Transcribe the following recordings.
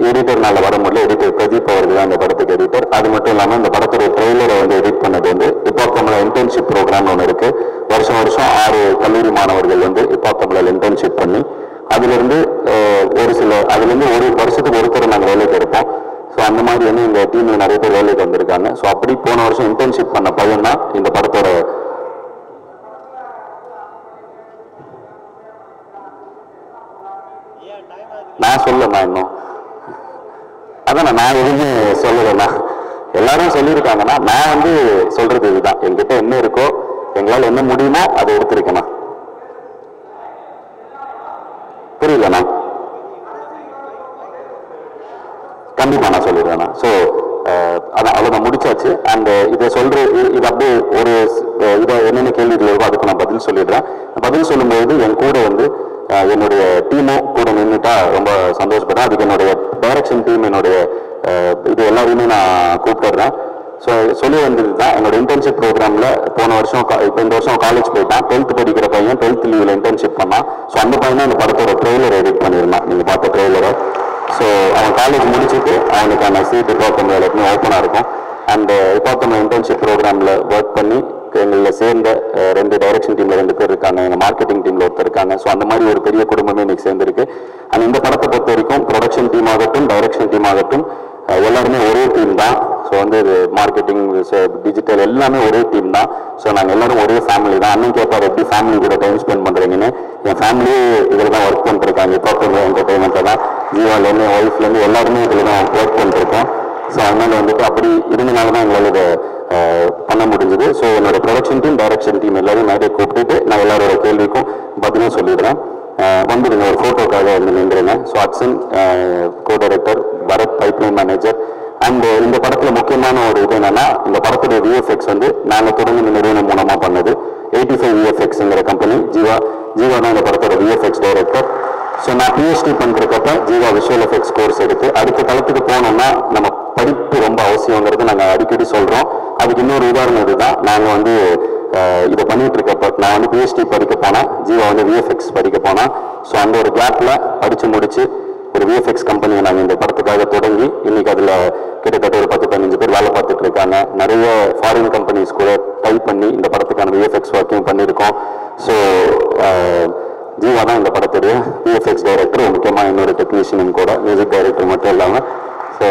எடிட்டர்னால வர முடியல. எடிட்டர் பிரதீப் அவர்கள் தான் இந்த படத்துக்கு எடிட்டர். அது மட்டும் இல்லாமல் இந்த படத்துடைய ட்ரெய்லரை வந்து எடிட் பண்ணது வந்து ஹிப்ஹாப் தமிழ் இன்டர்ன்ஷிப் ப்ரோக்ராம்னு ஒன்று இருக்கு. வருஷம் 6 கல்லூரி மாணவர்கள் வந்து ஹிப்ஹாப் தமிழில் இன்டர்ன்ஷிப் பண்ணி அதுலேருந்து அதுலேருந்து ஒரு வருஷத்துக்கு ஒருத்தர் நாங்கள் வேலைக்கு எடுப்போம். ஸோ அந்த மாதிரி வந்து இந்த டீமில் நிறைய பேர் வேலைக்கு வந்திருக்காங்க. ஸோ அப்படி போன வருஷம் இன்டர்ன்ஷிப் பண்ண பையன் தான் இந்த படத்தோட நான் சொல்லமா இன்னும் அதான் நான் எதுவுமே சொல்லலைண்ணா. எல்லாரும் சொல்லியிருக்காங்கன்னா நான் வந்து சொல்றது இதுதான், என்கிட்ட என்ன இருக்கோ எங்களால் என்ன முடியுமோ அதை எடுத்திருக்கேண்ணா. புரியலண்ணா? கண்டிப்பா நான் சொல்லிடுவேண்ணா. ஸோ அதான் அவ்வளோதான், முடிச்சாச்சு. அண்ட் இதை இது அப்படியே ஒரு இதை என்னென்ன கேள்விகள் இருக்கோ அதுக்கு நான் பதில் சொல்லிடுறேன். பதில் சொல்லும்போது என் கூட வந்து என்னுடைய டீமும் கூட நின்றுட்டா ரொம்ப சந்தோஷப்படுறேன். அதுக்கு என்னுடைய டைரக்ஷன் டீம், என்னுடைய இது எல்லாரையுமே நான் கூப்பிட்டுறேன். ஸோ சொல்லி வந்தது தான் என்னோட இன்டர்ன்ஷிப் ப்ரோக்ராமில் போன வருஷம் இப்போ இந்த வருஷம் காலேஜ் போயிட்டான். 12th படிக்கிற பையன் 12th லீவில் இன்டர்ன்ஷிப் பண்ணான். ஸோ அந்த பையன் தான் இந்த படத்தோட ட்ரெய்லர் எடிட் பண்ணியிருந்தான், நீங்கள் பார்த்த ட்ரெய்லரை. ஸோ அவன் காலேஜ் முடிச்சுட்டு அவனுக்கான சீட் ஹிப்ஹாப் தமிழ் எப்பவுமே ஓப்பனாக இருக்கும். அண்ட் ஹிப்ஹாப் தமிழ் இன்டர்ன்ஷிப் ப்ரோக்ராமில் ஒர்க் பண்ணி எங்களில் சேர்ந்த 2 டைரக்ஷன் டீமில் 2 பேர் இருக்காங்க, எங்கள் மார்க்கெட்டிங் டீமில் ஒருத்தர் இருக்காங்க. ஸோ அந்த மாதிரி ஒரு பெரிய குடும்பமே இன்னைக்கு சேர்ந்துருக்கு. அண்ட் இந்த படத்தை பொறுத்த வரைக்கும் ப்ரொடக்ஷன் டீம் ஆகட்டும், டைரக்ஷன் டீம் ஆகட்டும், எல்லாருமே ஒரே டீம் தான். ஸோ வந்து இது மார்க்கெட்டிங், டிஜிட்டல் எல்லாமே ஒரே டீம் தான். ஸோ நாங்கள் எல்லாரும் ஒரே ஃபேமிலி தான். அண்ணன் கேட்பார் எப்படி ஃபேமிலி கூட டைம் ஸ்பெண்ட் பண்ணுறீங்கன்னு. என் ஃபேமிலியே இதில் தான் ஒர்க் பண்ணிருக்காங்க. ஹிப்ஹாப் என்டர்டைன்மெண்ட்டில் தான் ஜீவாலேருந்து ஒய்ஃப்லேருந்து எல்லாருமே இதில் தான் ஒர்க் பண்ணிருக்கோம். ஸோ அதனால வந்துட்டு அப்படி இருந்தனால தான் எங்களால் இதை பண்ண முடிஞ்சது. ஸோ என்னோட ப்ரொடக்ஷன் டீம், டைரக்ஷன் டீம் எல்லாரும் நிறைய கூப்பிட்டுட்டு நான் எல்லாரோட கேள்விக்கும் பதிலும் சொல்லிடுறேன். வந்துடுங்க, ஒரு ஃபோட்டோக்காக வந்து நின்றுங்க. So action co director, Bharath pipeline manager. And இந்த படத்தில் முக்கியமான ஒரு இது என்னன்னா, இந்த படத்துடைய விஎஃப்எக்ஸ் வந்து நாங்கள் தொடங்கின நிறுவனம் மூலமாக பண்ணது 85 விஎஃப்எக்ஸ்ங்கிற கம்பெனி. ஜீவா தான் இந்த படத்தோட விஎஃப்எக்ஸ் டைரக்டர். ஸோ நான் பிஹெச்டி பண்ணுறப்ப ஜீவா விஷுவல் எஃபெக்ட்ஸ் கோர்ஸ் எடுத்து அடுத்த தளத்துக்கு போனோம்னா நம்ம படிப்பு ரொம்ப அவசியங்கிறது நாங்கள் அடிக்கடி சொல்கிறோம். அதுக்கு இன்னொரு உதாரணம் இதுதான். நாங்கள் வந்து இதை பண்ணிட்டு இருக்கப்ப நான் வந்து பிஹெச்டி படிக்க போனேன், ஜீவா வந்து விஎஃப்எக்ஸ் படிக்க போனேன். ஸோ அந்த ஒரு கேப்பில் படித்து முடிச்சு ஒரு விஎஃப்எக்ஸ் கம்பெனியை நாங்கள் இந்த படத்துக்காக தொடங்கி இன்னைக்கு அதில் கிட்டத்தட்ட ஒரு 10-15 பேர் வேலை பார்த்துட்டு இருக்காங்க. நிறைய ஃபாரின் கம்பெனிஸ் கூட டைப் பண்ணி இந்த படத்துக்கான விஎஃப்எக்ஸ் ஒர்க்கையும் பண்ணியிருக்கோம். ஸோ ஜீவா தான் இந்த படத்துடைய விஎஃப்எக்ஸ் டைரக்டர், முக்கியமாக இன்னொரு டெக்னீஷியனும் கூட, மியூசிக் டைரக்டர் மட்டும் இல்லாமல். ஸோ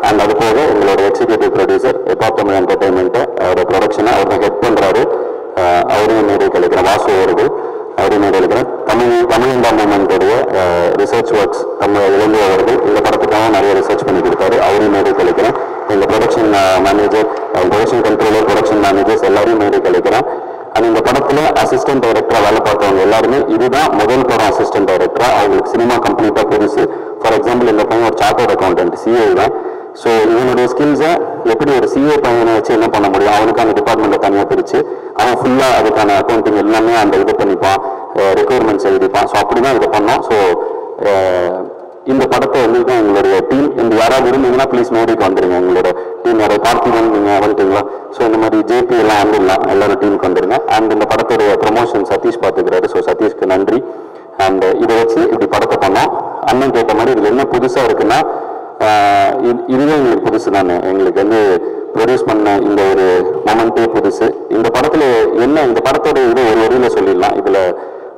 அண்ட் அது போக எங்களோட எக்ஸிக்யூட்டிவ் ப்ரொடியூசர் ஹிப்ஹாப் தமிழ் என்டர்டைன்மெண்ட்டை அவரோட ப்ரொடக்ஷனை அவர் தான் ஹெட் பண்ணுறாரு. அவரையும் மேடை கழிக்கிறேன். வாசு அவர்கள் அவரையும் மேடை கழிக்கிறேன். தமிழ் இண்டா மூமெண்ட்டுடைய ரிசர்ச் ஒர்க்ஸ் இளங்கோ அவர்கள் இந்த படத்துக்காக நிறைய ரிசர்ச் பண்ணி கொடுத்தாரு. அவரையும் மேடை கழிக்கிறேன். எங்கள் production manager, production controller, production managers எல்லாரையும் மேடை கழிக்கிறேன். அண்ட் இந்த படத்தில் அசிஸ்டன்ட் டைரக்டராக வேலை பார்த்தவங்க எல்லாருமே இதுதான் முதல் படம் அசிஸ்டன்ட் டைரக்டராக. அவங்களுக்கு சினிமா கம்ப்ளீட்டாக புதுசு. ஃபார் எக்ஸாம்பிள் இந்த பையன் ஒரு சார்ட்டர்ட் அக்கௌண்டன்ட், சிஏ தான். ஸோ இவனுடைய ஸ்கில்ஸை எப்படி ஒரு சிஏ பையனை வச்சு என்ன பண்ண முடியும், அவனுக்கான டிபார்ட்மெண்ட்டை தனியாக பிரித்து அவன் ஃபுல்லாக அதுக்கான அக்கௌண்டிங் எல்லாமே அந்த இது பண்ணிப்பான், ரெக்குயர்மெண்ட்ஸ் எழுதிப்பான். ஸோ அப்படி தான் இதை பண்ணோம். ஸோ இந்த படத்தை வந்து தான் எங்களுடைய டீம். இந்த யாராவது இருந்தீங்கன்னா ப்ளீஸ் மேடைக்கு வந்துடுங்க. எங்களோட டீம் யாராவது பார்த்திபன் நீங்கள் வந்துட்டீங்களா? ஸோ இந்த மாதிரி ஜேபி எல்லாம் வந்துடலாம், எல்லாரும் டீமுக்கு வந்துடுங்க. அண்ட் இந்த படத்துடைய ப்ரொமோஷன் சதீஷ் பார்த்துக்கிறாரு. ஸோ சதீஷ்க்கு நன்றி. அண்ட் இதை வச்சு இப்படி படத்தை பண்ணோம். அண்ணன் கேட்ட மாதிரி இதில் என்ன புதுசாக இருக்குன்னா, இதுவே எங்களுக்கு புதுசு தானே. எங்களுக்கு வந்து ப்ரொடியூஸ் பண்ண இந்த ஒரு மொமெண்ட்டே புதுசு. இந்த படத்தில் என்ன, இந்த படத்தோட இது ஒரு வரியில் சொல்லிடலாம். இதில்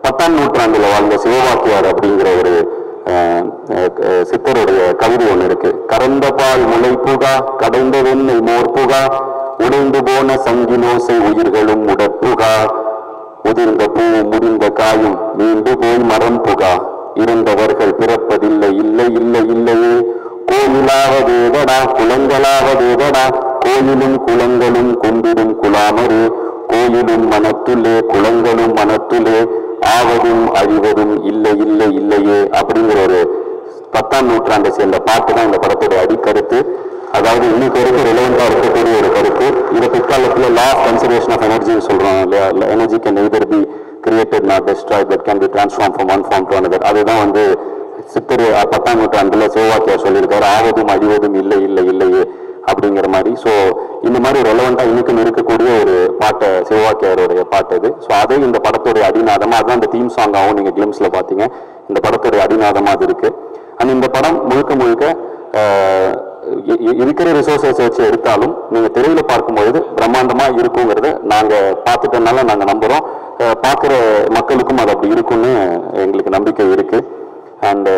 10ஆம் நூற்றாண்டில் வாழ்ந்த சிவவாக்கியார் அப்படிங்கிற ஒரு சித்தருடைய கவிதை ஒன்று இருக்கு. கறந்த பால் முளை புகா, கடைந்த வெண்ணெய் மோர் புகா, உடைந்து போன சங்கினோசை உயிர்களும் உடற்புகா, உதிர்ந்த பூவும் முறிந்த காயும் மீண்டு போய் மரம் புகா, இருந்தவர்கள் பிறப்பதில்லை இல்லை இல்லை இல்லையே, கோயிலாவதேதடா குளங்களாவதேதடா, கோயிலும் குளங்களும் கும்பிடும் குலாமரே, கோயிலும் மனத்துலே குளங்களும் மனத்துலே, ஆவதும் அழிவதும் இல்லை இல்லை இல்லையே அப்படிங்கிற ஒரு 10ஆம் நூற்றாண்டை சேர்ந்த பாட்டு தான் இந்த படத்தோட அடிக்கருத்து. அதாவது இன்னைக்கு வரைக்கும் ரிலவெண்டா இருக்கக்கூடிய ஒரு கருத்து. இதை பிற்காலத்தில் லா ஆஃப் கன்சர்வேஷன் ஆஃப் எனர்ஜின்னு சொல்றோம் இல்லையா. Energy can either be created not destroyed, but can be transform from one form to another. அதுதான் வந்து சித்தர் 10ஆம் நூற்றாண்டுல சிவவாக்கியார் சொல்லியிருக்காரு, ஆவதும் அழிவதும் இல்லை இல்லை இல்லையே அப்படிங்கிற மாதிரி. ஸோ இந்த மாதிரி ரெலவெண்டா இன்னைக்கும் இருக்கக்கூடிய ஒரு பாட்டை, சிவவாக்கியாருடைய பாட்டு இது. ஸோ அதே இந்த படத்துடைய அடிநாதமா, அதுதான் இந்த தீம் சாங் ஆகும். நீங்க கிளிம்ஸ்ல பாத்தீங்க, இந்த படத்துடைய அடிநாதமா அது இருக்கு. அண்ட் இந்த படம் முழுக்க முழுக்க இருக்கிற ரிசோர்ஸஸ் வச்சு எடுத்தாலும் நீங்க திரையில பார்க்கும்பொழுது பிரம்மாண்டமா இருக்குங்கிறத நாங்க பார்த்துட்டனால நாங்க நம்புறோம். பார்க்குற மக்களுக்கும் அது அப்படி இருக்கும்னு எங்களுக்கு நம்பிக்கை இருக்கு. அண்ட்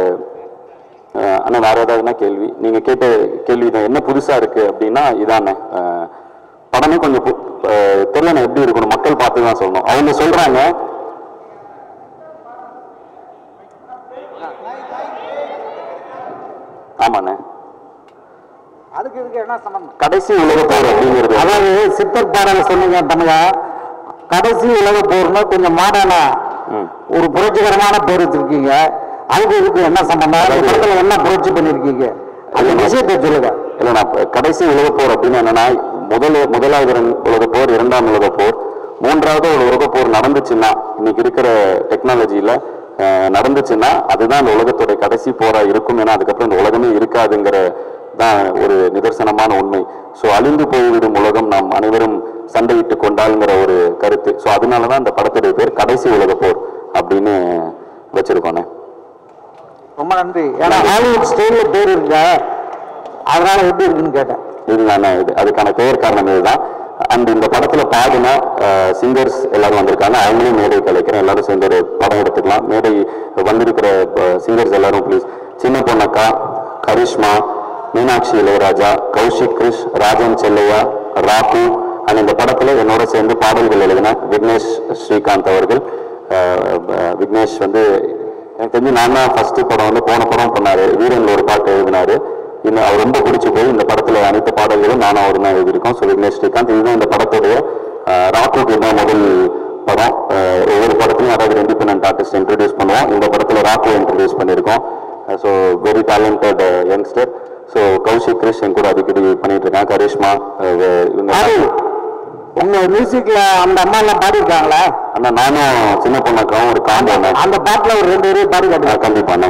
ஆனா வேற ஏதாவதுனா கேள்வி நீங்க கேட்ட கேள்வி என்ன புதுசா இருக்கு அப்படின்னா இதானே படமே கொஞ்சம் தெரியல எப்படி இருக்கணும் மக்கள் பார்த்து தான் சொல்லணும். அவங்க சொல்றாங்க ஆமாண்ணே அதுக்கு இதுக்கு என்ன சம்பந்தம்? கடைசி உலக போர் அப்படிங்கிறது அதாவது சித்தர் பாடல் சொன்னீங்க தமிழா, கடைசி உலக போர்னா கொஞ்சம் மாடர்னா ஒரு புரட்சிகரமான பேர் வச்சிருக்கீங்க. அதுக்கு இதுக்கு என்ன சம்பந்தம்? படத்துல என்ன புரட்சி பண்ணிருக்கீங்க அந்த விஷயத்தை சொல்லுங்க. இல்ல நான் கடைசி உலக போர் அப்படின்னு என்னன்னா முதலாவது உலக போர், இரண்டாம் உலக போர், மூன்றாவது ஒரு உலக போர் நடந்துச்சுன்னா இன்னைக்கு இருக்கிற டெக்னாலஜியில நடந்துச்சுன்னா அதுதான் அந்த உலகத்துடைய கடைசி போரா இருக்கும். ஏன்னா அதுக்கப்புறம் இந்த உலகமே இருக்காதுங்கிற தான் ஒரு நிதர்சனமான உண்மை. ஸோ அழிந்து போய்விடும் உலகம் நாம் அனைவரும் சண்டையிட்டு கொண்டாளுங்கிற ஒரு கருத்து. ஸோ அதனாலதான் இந்த படத்துடைய பேர் கடைசி உலக போர் அப்படின்னு வச்சிருக்கோண்ணே. ரொம்ப நன்றி. ஏன்னா ஹாலிவுட் ஸ்டைல்ல பேர் இருக்க அதனால எப்படி இருக்குன்னு கேட்டேன். இதுதானே அதுக்கான பெயர் காரணம் இதுதான். அண்ட் இந்த படத்துல பாடின சிங்கர்ஸ் எல்லாரும் வந்திருக்காங்க. அவங்களையும் மேடை கலைக்கிறேன். எல்லாரும் சேர்ந்து ஒரு படம் எடுத்துக்கலாம். மேடை வந்திருக்கிற சிங்கர்ஸ் எல்லாரும் ப்ளீஸ். சின்ன பொண்ணக்கா, கரிஷ்மா, மீனாட்சி இளையராஜா, கௌஷிக் கிருஷ், ராஜன் செல்லையா, ராகு. அண்ட் இந்த படத்துல என்னோட சேர்ந்து பாடல்கள் எழுதின விக்னேஷ் ஸ்ரீகாந்த் அவர்கள். விக்னேஷ் வந்து எனக்கு தெரிஞ்சு நான் தான் ஃபர்ஸ்ட் படம் வந்து போன படம் பண்ணாரு, வீரன்ல ஒரு பாட்டு எழுதினாரு. இன்னும் அவர் ரொம்ப பிடிச்சி போய் இந்த படத்துல அனைத்து பாடல்களும் நானும் அவர் தான் எழுதியிருக்கோம். ஸோ விக்னேஷ் ஸ்ரீகாந்த் இதுதான் இந்த படத்துடைய ராக்குக்கு தான் முதல் படம். ஒவ்வொரு படத்துலையும் அதாவது இண்டிபெண்டன்ட் ஆர்டிஸ்ட் இன்ட்ரடியூஸ் பண்ணுவோம். இந்த படத்துல ராக்கு இன்ட்ரடியூஸ் பண்ணியிருக்கோம். So very talented youngster. So Kaushik Krish என் கூட அடிக்கடி பண்ணிட்டு இருக்காங்க. கரிஷ்மா உங்க மியூசிக்ல அந்த அம்மா எல்லாம் பாடிருக்காங்களா? அண்ணா நானும் சின்ன பொண்ணாக்காவும் ஒரு காம்போ அந்த பாட்டுல ஒரு 2 பேரும் பாடி காட்டுங்க. கண்டிப்பாண்ணே.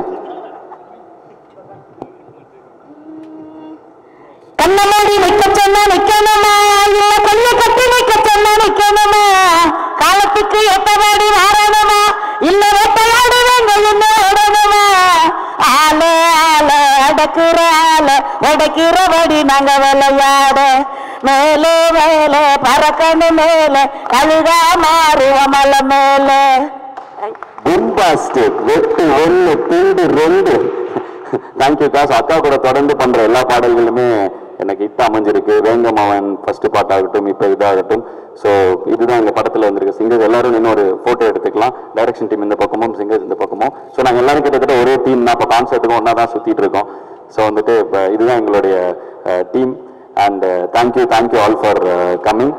கண்ணமாடி நிக்க சொன்னா நிக்கணுமா, இல்ல கைய கட்டி நிக்க சொன்னா நிக்கணுமா, காலத்துக்கு எட்டபாடி மாறணுமா, இல்ல வேட்டையாடு வேங்க என்ன ஓடணுமா, ஆல ஆல அடக்குற ஆல உடைக்கிறபடி நாங்க விளையாட, மேலே மேலே பறக்கணும் மேலே கழுகா மாறுவ மலை மேலே. பூம்பாஸ்டிக் வெட்டு ஒன்று பீடு 2. Thank you cos. அக்கா கூட தொடர்ந்து பண்ற எல்லா பாடல்களுமே எனக்கு ஹிட் அமைஞ்சிருக்கு. வேங்கமாவன் ஃபர்ஸ்ட் பாட்டாகட்டும், இப்போ இதாகட்டும். ஸோ இதுதான் எங்கள் படத்தில் வந்திருக்கு. சிங்கர்ஸ் எல்லாரும் இன்னும் ஒரு ஃபோட்டோ எடுத்துக்கலாம். டைரக்ஷன் டீம் இந்த பக்கமும், சிங்கர்ஸ் இந்த பக்கமும். ஸோ நாங்கள் எல்லாரும் கிட்டத்தட்ட ஒரே டீம் தான். இப்போ கான்சர்ட்டுக்கும் ஒன்றா தான் சுற்றிட்டு இருக்கோம். ஸோ வந்துட்டு இப்போ இதுதான் எங்களுடைய team. And thank you all for coming.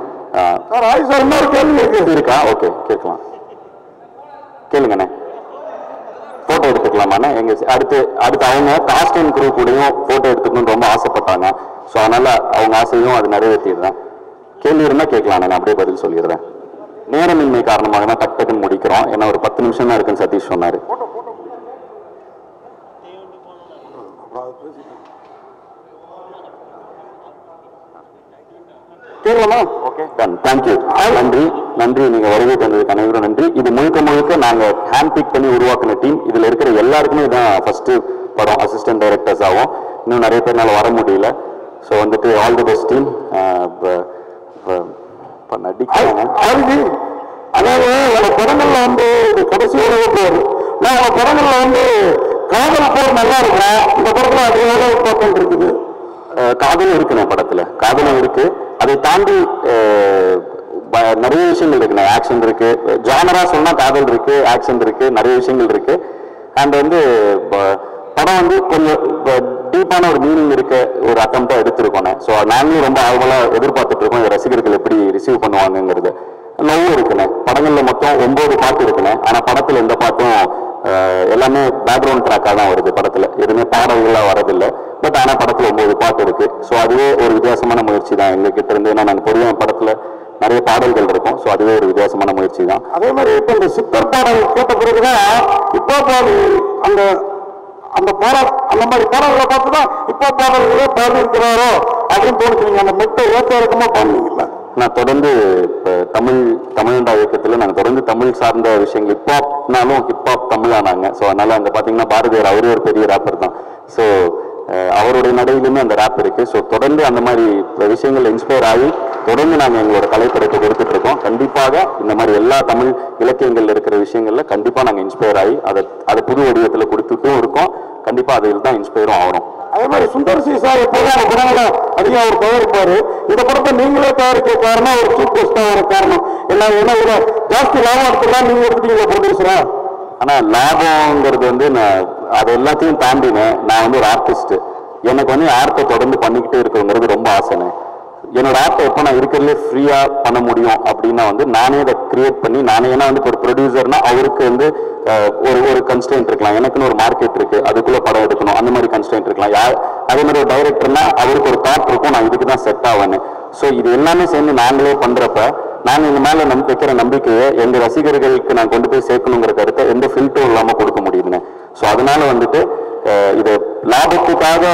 இன்னொரு கேள்வி இருக்கா? ஓகே கேட்கலாம், கேளுங்கண்ணே. போட்டோ எடுத்துக்கலாமாண்ணே? எங்க அடுத்து அவங்க காஸ்ட் அண்ட் க்ரூ கூடயும் போட்டோ எடுத்துக்கணும்னு ரொம்ப ஆசைப்பட்டாங்க. ஸோ அதனால அவங்க ஆசையும் அது நிறைவேற்றிடுறேன். கேள்வி இருந்தால் கேட்கலாண்ணே, நான் அப்படியே பதில் சொல்லிடுறேன். நேரமின்மை காரணமாக தான் டக்குன்னு முடிக்கிறோம். ஏன்னா ஒரு 10 நிமிஷம் தான் இருக்குன்னு சதீஷ் சொன்னாரு. நன்றி. நீங்க வருகை தந்ததுக்கு அனைவரும் நன்றி. இது முழுக்க நாங்க ஹேண்ட் பிக் பண்ணி உருவாக்குன டீம். இதுல இருக்கிற எல்லாருக்குமே இதான் ஃபர்ஸ்ட் படம். அசிஸ்டன்ட் டைரக்டர்ஸ் ஆகும். இன்னும் நிறைய பேர்னால வர முடியல. ஸோ வந்துட்டு ஆல் தி பெஸ்ட் டீம். நடிக்கிறாங்க. அதாவது உங்க படங்கள்ல வந்து கடைசி உலக போர், நான் உங்க படங்கள்ல வந்து காதல் போர் நல்லா இருக்கிறேன். இந்த படத்துல அதோட பக்கம் இருக்குது. காதலும் இருக்குண்ணே படத்துல. காதலும் இருக்கு. அதை தாண்டி நிறைய விஷயங்கள் இருக்குண்ணே. ஆக்ஷன் இருக்கு. ஜானரா சொன்னா காதல் இருக்கு, ஆக்ஷன் இருக்கு, நிறைய விஷயங்கள் இருக்கு. அண்ட் வந்து படம் வந்து கொஞ்சம் டீப்பான ஒரு மீனிங் இருக்க ஒரு அட்டம்ப்டா எடுத்திருக்கோண்ணே. ஸோ நாங்களும் ரொம்ப ஆர்வலா எதிர்பார்த்துட்டு இருக்கோம் இந்த ரசிகர்கள் எப்படி ரிசீவ் பண்ணுவாங்கிறது. லவ் இருக்குண்ணே. படங்கள்ல மொத்தம் 9 பாட்டு இருக்குண்ணே. ஆனா படத்துல எந்த பாட்டும் எல்லாமே பேக்ரவுண்ட் ட்ராக்காக தான் வருது. படத்துல எதுவுமே பாடல்களாக வரதில்லை. பட் ஆனால் படத்துல 9 பாட்டு இருக்கு. ஸோ அதுவே ஒரு வித்தியாசமான முயற்சி தான் எங்ககிட்ட இருந்து. ஏன்னா நாங்கள் பொதுவாக படத்துல நிறைய பாடல்கள் இருக்கும். ஸோ அதுவே ஒரு வித்தியாசமான முயற்சி தான். அதே மாதிரி இப்போ இந்த சித்தர் பாடல் கேட்ட பிறகுதான் இப்போ அந்த அந்த பாடல் அந்த மாதிரி பாடல்களை பார்த்துதான் இப்போ பாடல்களே பாடி இருக்கிறாரோ அப்படின்னு தோணுச்சுங்க. அந்த மெட்டை ஏற்ற இறக்கமா பாடுவீங்களா? நான் தொடர்ந்து இப்போ தமிழ்நாடு இயக்கத்தில் நாங்கள் தொடர்ந்து தமிழ் சார்ந்த விஷயங்கள் ஹிப்ஹாப்னாலும் ஹிப்ஹாப் தமிழானாங்க. ஸோ அதனால அங்கே பார்த்தீங்கன்னா பாரதியார் அவரே ஒரு பெரிய ராப்பர் தான். ஸோ அவருடைய நடையிலுமே அந்த ரேப் இருக்கு. ஸோ தொடர்ந்து அந்த மாதிரி விஷயங்கள் இன்ஸ்பயர் ஆகி தொடர்ந்து நாங்கள் எங்களோட கலைப்படைப்பை கொடுத்துட்டு இருக்கோம். கண்டிப்பாக இந்த மாதிரி எல்லா தமிழ் இலக்கியங்கள் இருக்கிற விஷயங்கள்ல கண்டிப்பாக நாங்கள் இன்ஸ்பயர் ஆகி அதை புது வடிவத்தில் கொடுத்துட்டும் இருக்கோம். கண்டிப்பாக அதில் தான் இன்ஸ்பயரும் ஆகிறோம். அதே மாதிரி சுந்தர் சி சார் எப்போதும் அந்த படங்களை அதிகம் அவர் தயாரிப்பாரு. இந்த படத்தை நீங்களே தயாரிக்க காரணம் ஒரு சூப் போஸ்டாக வர காரணம் எல்லாம் ஏன்னா இதுல ஜாஸ்தி லாபம் எடுத்துலாம் நீங்க எடுத்துட்டீங்களா ப்ரொடியூசரா? ஆனால் லாபங்கிறது வந்து நான் அது எல்லாத்தையும் தாண்டினேன். நான் வந்து ஒரு ஆர்டிஸ்ட். எனக்கு வந்து ஆர்ட்டை தொடர்ந்து பண்ணிக்கிட்டே இருக்கிறது ரொம்ப ஆசைனே. என்னோட ஆர்ட்டை எப்போ நான் இருக்கிறதுலே ஃப்ரீயாக பண்ண முடியும் அப்படின்னா வந்து நானே அதை கிரியேட் பண்ணி நானே ஏன்னா வந்து ஒரு ப்ரொடியூசர்னா அவருக்கு வந்து ஒரு கன்ஸ்டன்ட் இருக்கலாம். எனக்குன்னு ஒரு மார்க்கெட் இருக்கு, அதுக்குள்ள படம் எடுக்கணும், அந்த மாதிரி கன்ஸ்டன்ட் இருக்கலாம். அதே மாதிரி ஒரு டைரக்டர்னா அவருக்கு ஒரு தாட் இருக்கும், நான் இதுக்கு தான் செட் ஆவேன்னு. ஸோ இது எல்லாமே சேர்ந்து நாங்களே பண்றப்ப நாங்கள் இந்த மேலே வைக்கிற நம்பிக்கையை எங்கள் ரசிகர்களுக்கு நான் கொண்டு போய் சேர்க்கணுங்கிற கருத்தை எந்த ஃபில்டரும் இல்லாமல் கொடுக்க முடியுதுன்னு. ஸோ அதனால வந்துட்டு இது லாபத்துக்காக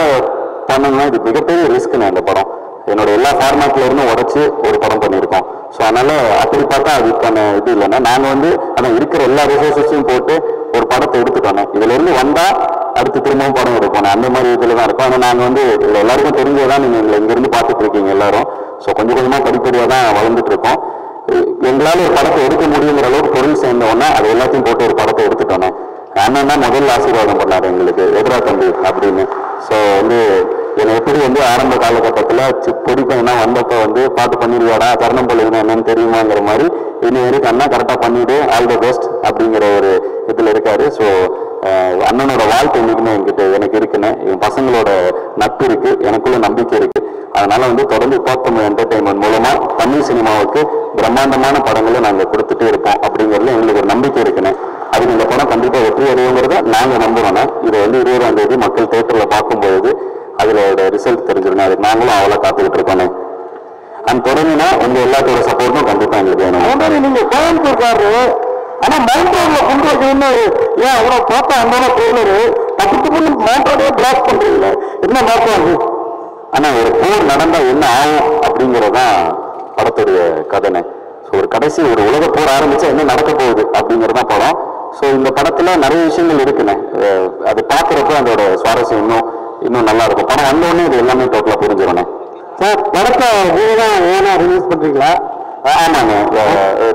பண்ணணும்னா இது மிகப்பெரிய ரிஸ்க்குண்ணே. அந்த படம் என்னோட எல்லா ஃபார்மேட்ல இருந்தும் உடச்சி ஒரு படம் பண்ணியிருக்கோம். ஸோ அதனால அப்படி பார்த்தா அதுக்கான இது இல்லைன்னா நாங்கள் வந்து அதான் இருக்கிற எல்லா ரிசோர்ஸஸையும் போட்டு ஒரு படத்தை எடுத்துட்டோம். இதுல இருந்து வந்தா அடுத்து திரும்பவும் படம் எடுப்போம். அந்த மாதிரி இதில் தான் இருக்கும். ஆனால் நாங்கள் வந்து எல்லாருக்கும் தெரிஞ்சதான் நீங்கள் எங்களை இங்கிருந்து பார்த்துட்டு இருக்கீங்க எல்லாரும். ஸோ கொஞ்சம் கொஞ்சமாக படிப்படியாக தான் வளர்ந்துட்டு இருக்கோம். எங்களால் ஒரு படத்தை எடுக்க முடியுங்கிற அளவுக்கு பொருள் சேர்ந்தோன்னா அது எல்லாத்தையும் போட்டு ஒரு படத்தை எடுத்துட்டோன்னே. அண்ணன் தான் முதல்ல ஆசீர்வாதம் பண்ணாரு எங்களுக்கு, எதிரா தம்பி அப்படின்னு. ஸோ வந்து என்னை எப்படி வந்து ஆரம்ப காலகட்டத்தில் பொடி பையனா வந்தப்போ வந்து பாட்டு பண்ணிடுவாடா தருணம் பொழுதுனா என்னன்னு தெரியுமாங்கிற மாதிரி இன்னும் வரைக்கும் அண்ணா கரெக்டாக பண்ணிவிடு ஆல் த பெஸ்ட் அப்படிங்கிற ஒரு இதில் இருக்காரு. ஸோ அண்ணனோட வாழ்க்கை இன்னைக்குமே எனக்கு இருக்குன்னு என் பசங்களோட நட்பு இருக்கு, எனக்குள்ள நம்பிக்கை இருக்கு. அதனால வந்து தொடர்ந்து தமிழ் என்டர்டைன்மெண்ட் மூலமா தமிழ் சினிமாவுக்கு பிரம்மாண்டமான படங்களை நாங்கள் கொடுத்துட்டே இருப்போம் அப்படிங்கிறதுல எங்களுக்கு ஒரு நம்பிக்கை இருக்குன்னு. அதுக்கு இந்த படம் கண்டிப்பாக வெற்றி அடையுங்கிறத நாங்கள் நம்புறோம்னா இதை வந்து 20ஆம் தேதி மக்கள் தேட்டரில் பார்க்கும்போது அதோட ரிசல்ட் தெரிஞ்சிருந்தேன். அதுக்கு நாங்களும் அவ்வளோ காத்துக்கிட்டு இருக்கோன்னு. அண்ட் தொடர்ந்துனா உங்க எல்லாத்தோட சப்போர்ட்டும் கண்டிப்பா எங்களுக்கு வேணும். நீங்க கோயம்புத்தூர்காரரு ஆனா மவுண்ட் ரோட்ல கொண்டு வைக்கணும்னு ஏன் அவ்வளோ பார்த்தா அந்த ட்ரெயிலரு பக்கத்து மவுண்ட் ரோடே பிளாக் பண்றீங்க, என்ன மாற்றம் அது? ஆனா ஒரு போர் நடந்தா என்ன ஆகும் அப்படிங்கறதான் படத்துடைய கதனை. ஸோ ஒரு கடைசி ஒரு உலக போர் ஆரம்பிச்சா என்ன நடக்க போகுது அப்படிங்கறதான் படம். ஸோ இந்த படத்துல நிறைய விஷயங்கள் இருக்குண்ணே. அது பார்க்குறப்ப அதோட சுவாரஸ்யம் இன்னும் நல்லா இருக்கும். படம் வந்தோடனே இது எல்லாமே டோட்டலா புரிஞ்சிடணும். சார் படத்தை ஓனா ரிலீஸ் பண்றீங்களா? ஆமாங்க,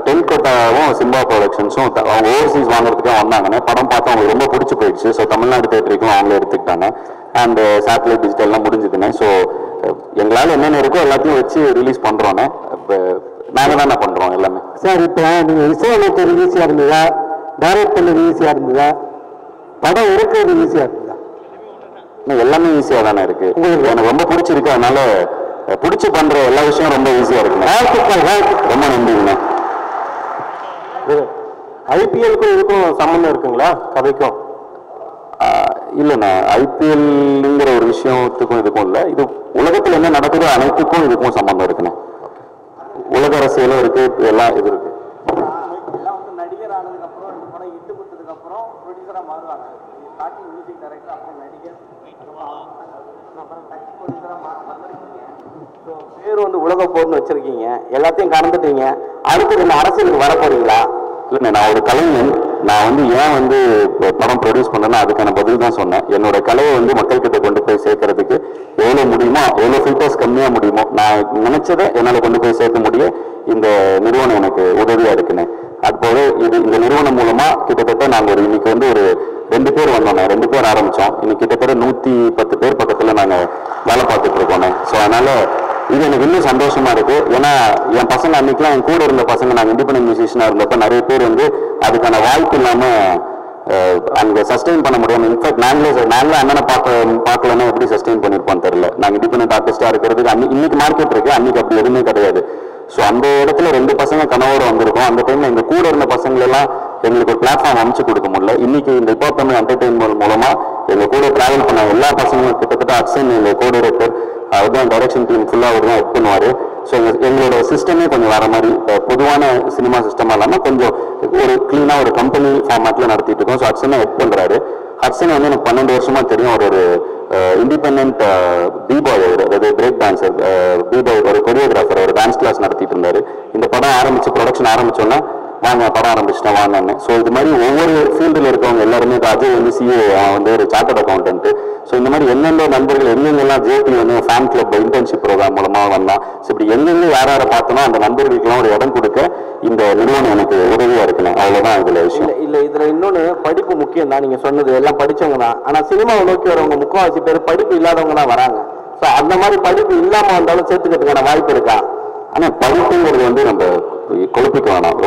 டென்கோட்டாவும் சிம்பா ப்ரொடக்ஷன்ஸும் அவங்க ஓவர்சீஸ் வாங்குறதுக்காக வந்தாங்கண்ணே. படம் பார்த்து அவங்களுக்கு ரொம்ப பிடிச்சி போயிடுச்சு. ஸோ தமிழ்நாடு தேட்டருக்கும் அவங்களே எடுத்துக்கிட்டாங்க. அண்ட் சேட்டலைட் டிஜிட்டல்லாம் முடிஞ்சுதுண்ணே. ஸோ எங்களால் என்னென்ன இருக்கோ எல்லாத்தையும் வச்சு ரிலீஸ் பண்ணுறோண்ணே. இப்போ நாங்கள் தானே பண்ணுறோம் எல்லாமே. சார் இப்போ நீங்கள் இசையமைக்கிறது ஈஸியாக இருந்ததா, டைரக்ட் பண்ணது ஈஸியாக இருந்ததா, படம் இருக்கிறது ஈஸியாக இருந்ததா? எல்லாமே ஈஸியாக தானே இருக்கு. உங்களுக்கு எனக்கு ரொம்ப பிடிச்சிருக்கு. அதனால பிடிச்சி பண்ற எல்லா விஷயம் ரொம்ப ஈஸியா இருக்குங்க. ரொம்ப நன்றிங்கண்ணா. ஐபிஎலுக்கும் இதுக்கும் சம்பந்தம் இருக்குங்களா கதைக்கும்? இல்லைண்ணா, ஐபிஎல்ங்கிற ஒரு விஷயத்துக்கும் இதுக்கும் இல்லை. இது உலகத்தில் என்ன நடக்குதோ அனைத்துக்கும் இதுக்கும் சம்பந்தம் இருக்குண்ணே. உலக அரசியலும் இருக்கு, எல்லாம் இது இருக்கு. நடிகர் ஆனதுக்கு அப்புறம் இந்த படம் இட்டு கொடுத்ததுக்கு அப்புறம் ப்ரொடியூசரா மாறுவாங்க. ஸ்டார்டிங் மியூசிக் டைரக்டர் அப்புறம் நடிகர் பேர் வந்து உலக போர்னு வச்சிருக்கீங்க, எல்லாத்தையும் கடந்துட்டீங்க. அடுத்து இந்த அரசியலுக்கு வர போறீங்களா? இல்லைண்ணே, நான் ஒரு கலைஞன். நான் வந்து ஏன் வந்து படம் ப்ரொடியூஸ் பண்ணேன்னா அதுக்கான பதில் தான் சொன்னேன். என்னோட கலையை வந்து மக்கள்கிட்ட கொண்டு போய் சேர்க்கறதுக்கு எவ்வளோ முடியுமோ எவ்வளோ ஃபில்டர்ஸ் கம்மியாக முடியுமோ நான் நினைச்சதை என்னால் கொண்டு போய் சேர்க்க முடியும். இந்த நிறுவனம் எனக்கு உதவியா இருக்குண்ணே. அதுபோல இந்த நிறுவனம் மூலமா கிட்டத்தட்ட நாங்கள் இன்னைக்கு வந்து ஒரு 2 பேர் வந்தோண்ணே. 2 பேர் ஆரம்பிச்சோம். இன்னைக்கு கிட்டத்தட்ட 110 பேர் பக்கத்துல நாங்கள் வேலை பார்த்துட்டு இருக்கோண்ணே. ஸோ அதனால இது எனக்கு இன்னும் சந்தோஷமா இருக்கு. ஏன்னா என் பசங்க அன்னைக்கெல்லாம் என் கூட இருந்த பசங்க நாங்கள் இண்டிபெண்டன்ட் மியூசிஷியனா இருந்தப்ப நிறைய பேர் வந்து அதுக்கான வாய்ப்பு இல்லாம அங்கே சஸ்டெயின் பண்ண முடியாமல், இன்ஃபேக்ட் நாங்களே அண்ணனை பார்க்கலன்னா எப்படி சஸ்டெயின் பண்ணியிருப்போம் தெரியல. நாங்கள் இண்டிபெண்டன்ட் ஆர்டிஸ்டா இருக்கிறதுக்கு இன்னைக்கு மார்க்கெட் இருக்கு, அன்னைக்கு அப்படி எதுவுமே கிடையாது. ஸோ அந்த இடத்துல 2 பசங்க கனவோடு வந்திருக்கோம். அந்த டைம்ல எங்க கூட இருந்த பசங்க எல்லாம் எங்களுக்கு ஒரு பிளாட்ஃபார்ம் அமைச்சு கொடுக்க முடியல. இன்னைக்கு இந்த தமிழ் என்டர்டெயின்மெண்ட் மூலமா எங்க கூட டிராவல் பண்ண எல்லா பசங்களும் கிட்டத்தட்ட அக்ஷன் எங்க கோ டைரக்டர், அதுதான் டைரக்ஷன் டீம் ஃபுல்லா அவர் தான் ஹெல்ப் பண்ணுவாரு. ஸோ எங்களோட சிஸ்டமே கொஞ்சம் வர மாதிரி பொதுவான சினிமா சிஸ்டமா இல்லாமல் கொஞ்சம் ஒரு கிளீனா ஒரு கம்பெனி ஃபார்மேட்ல நடத்திட்டு இருக்கோம். ஸோ அக்ஷனை ஹெல்ப் பண்றாரு. ஹட்சன் வந்து எனக்கு 12 வருஷமா தெரியும். ஒரு இண்டிபெண்ட் பீபாய், அதாவது பிரேக் டான்சர், பீபாய் ஒரு கொரியோகிராஃபர், ஒரு டான்ஸ் கிளாஸ் நடத்திட்டு இருந்தாரு. இந்த படம் ஆரம்பிச்சு ப்ரொடக்ஷன் ஆரம்பிச்சோன்னா வாங்க படம் ஆரம்பிச்சிட்டேன் வாங்கன்னு. ஸோ இது மாதிரி ஒவ்வொரு ஃபீல்டில் இருக்கவங்க எல்லாருமே, அஜய் வந்து சிஏ, வந்து ஒரு சார்ட்டர்ட் அக்கௌண்டன்ட். ஸோ இந்த மாதிரி எந்தெந்த நண்பர்கள் எங்கெங்கெல்லாம் ஜேபி வந்து ஃபேன் கிளப் இன்டர்ன்ஷிப் ப்ரோக்ராம் மூலமாக வந்தான். ஸோ இப்படி எங்கெங்க யார் யாரை பார்த்தோமோ அந்த நண்பர்களுக்கெல்லாம் ஒரு இடம் கொடுக்க இந்த நிறுவனம் எனக்கு உதவியா இருக்கணும். அவ்வளவுதான் இதுல விஷயம். இல்ல இதுல இன்னொன்னு படிப்பு முக்கியம் தான். நீங்க சொன்னது எல்லாம் படிச்சவங்க தான். ஆனா சினிமாவை நோக்கி வரவங்க முக்கால்வாசி பேர் படிப்பு இல்லாதவங்க தான் வராங்க. ஸோ அந்த மாதிரி படிப்பு இல்லாம வந்தாலும் சேர்த்துக்கிறதுக்கான வாய்ப்பு இருக்கா? ஆனா படிப்புங்கிறது வந்து நம்ம குழப்பிக்க வேணாம்.